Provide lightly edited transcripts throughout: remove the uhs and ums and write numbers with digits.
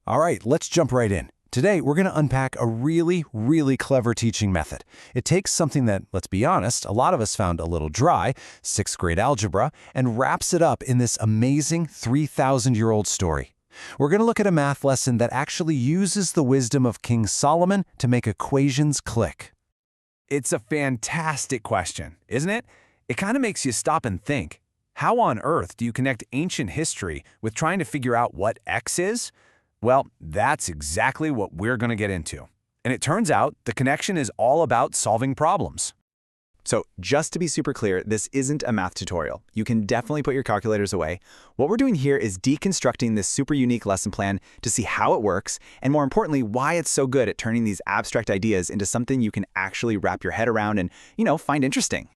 All right, let's jump right in. Today, we're going to unpack a really clever teaching method. It takes something that, let's be honest, a lot of us found a little dry, 6th grade algebra, and wraps it up in this amazing 3,000-year-old story. We're going to look at a math lesson that actually uses the wisdom of King Solomon to make equations click. It's a fantastic question, isn't it? It kind of makes you stop and think. How on earth do you connect ancient history with trying to figure out what x is? Well, that's exactly what we're going to get into. And it turns out the connection is all about solving problems. So just to be super clear, this isn't a math tutorial. You can definitely put your calculators away. What we're doing here is deconstructing this super unique lesson plan to see how it works, and more importantly, why it's so good at turning these abstract ideas into something you can actually wrap your head around and, find interesting.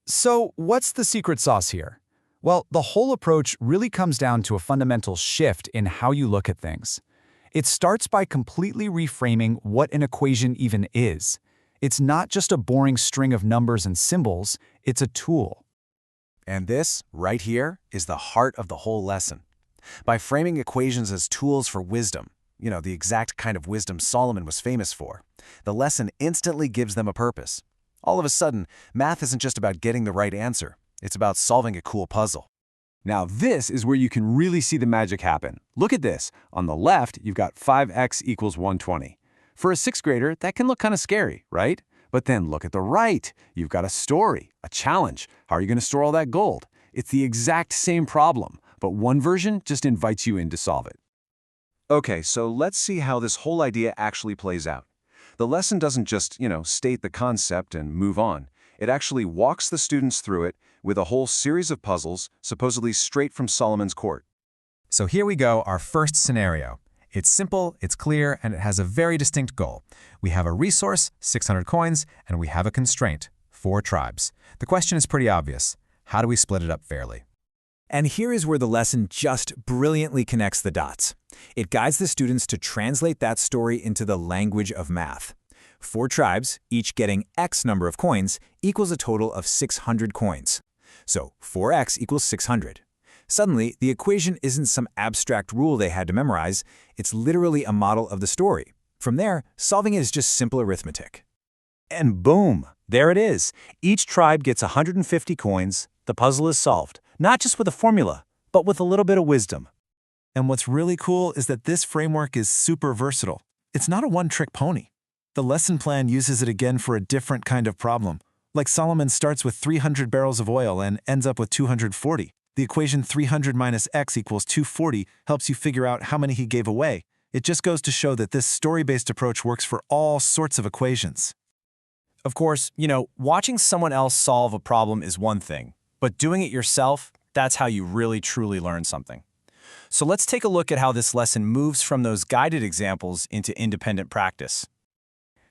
So what's the secret sauce here? Well, the whole approach really comes down to a fundamental shift in how you look at things. It starts by completely reframing what an equation even is. It's not just a boring string of numbers and symbols, it's a tool. And this, right here, is the heart of the whole lesson. By framing equations as tools for wisdom, the exact kind of wisdom Solomon was famous for, the lesson instantly gives them a purpose. All of a sudden, math isn't just about getting the right answer. It's about solving a cool puzzle. Now this is where you can really see the magic happen. Look at this. On the left, you've got 5x equals 120. For a 6th grader, that can look kind of scary, right? But then look at the right. You've got a story, a challenge. How are you going to store all that gold? It's the exact same problem, but one version just invites you in to solve it. Okay, so let's see how this whole idea actually plays out. The lesson doesn't just, state the concept and move on. It actually walks the students through it with a whole series of puzzles, supposedly straight from Solomon's court. So here we go, our first scenario. It's simple, it's clear, and it has a very distinct goal. We have a resource, 600 coins, and we have a constraint, 4 tribes. The question is pretty obvious. How do we split it up fairly? And here is where the lesson just brilliantly connects the dots. It guides the students to translate that story into the language of math. 4 tribes, each getting X number of coins, equals a total of 600 coins. So 4x equals 600. Suddenly, the equation isn't some abstract rule they had to memorize, it's literally a model of the story. From there, solving it is just simple arithmetic. And boom, there it is. Each tribe gets 150 coins. The puzzle is solved, not just with a formula, but with a little bit of wisdom. And what's really cool is that this framework is super versatile. It's not a one-trick pony. The lesson plan uses it again for a different kind of problem. Like Solomon starts with 300 barrels of oil and ends up with 240. The equation 300 minus x equals 240 helps you figure out how many he gave away. It just goes to show that this story-based approach works for all sorts of equations. Of course, watching someone else solve a problem is one thing, but doing it yourself, that's how you really truly learn something. So let's take a look at how this lesson moves from those guided examples into independent practice.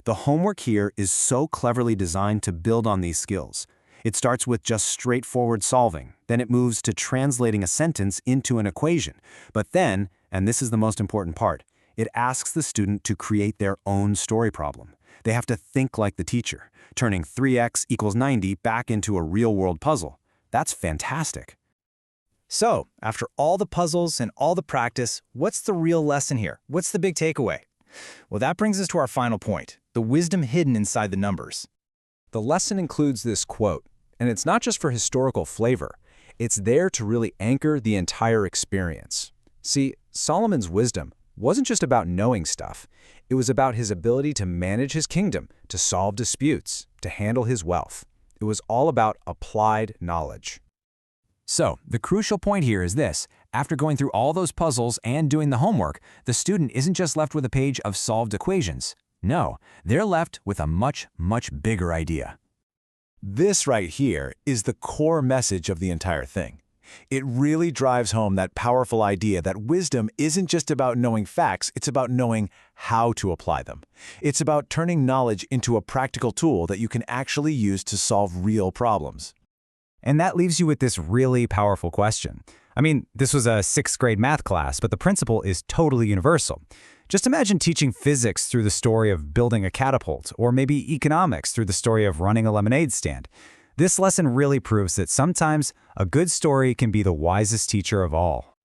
The homework here is so cleverly designed to build on these skills. It starts with just straightforward solving, then it moves to translating a sentence into an equation. But then, and this is the most important part, it asks the student to create their own story problem. They have to think like the teacher, turning 3x equals 90 back into a real-world puzzle. That's fantastic. So, after all the puzzles and all the practice, what's the real lesson here? What's the big takeaway? Well, that brings us to our final point, the wisdom hidden inside the numbers. The lesson includes this quote, and it's not just for historical flavor. It's there to really anchor the entire experience. See, Solomon's wisdom wasn't just about knowing stuff. It was about his ability to manage his kingdom, to solve disputes, to handle his wealth. It was all about applied knowledge. So, the crucial point here is this. After going through all those puzzles and doing the homework, the student isn't just left with a page of solved equations. No, they're left with a much bigger idea. This right here is the core message of the entire thing. It really drives home that powerful idea that wisdom isn't just about knowing facts, it's about knowing how to apply them. It's about turning knowledge into a practical tool that you can actually use to solve real problems. And that leaves you with this really powerful question. I mean, this was a 6th grade math class, but the principle is totally universal. Just imagine teaching physics through the story of building a catapult, or maybe economics through the story of running a lemonade stand. This lesson really proves that sometimes a good story can be the wisest teacher of all.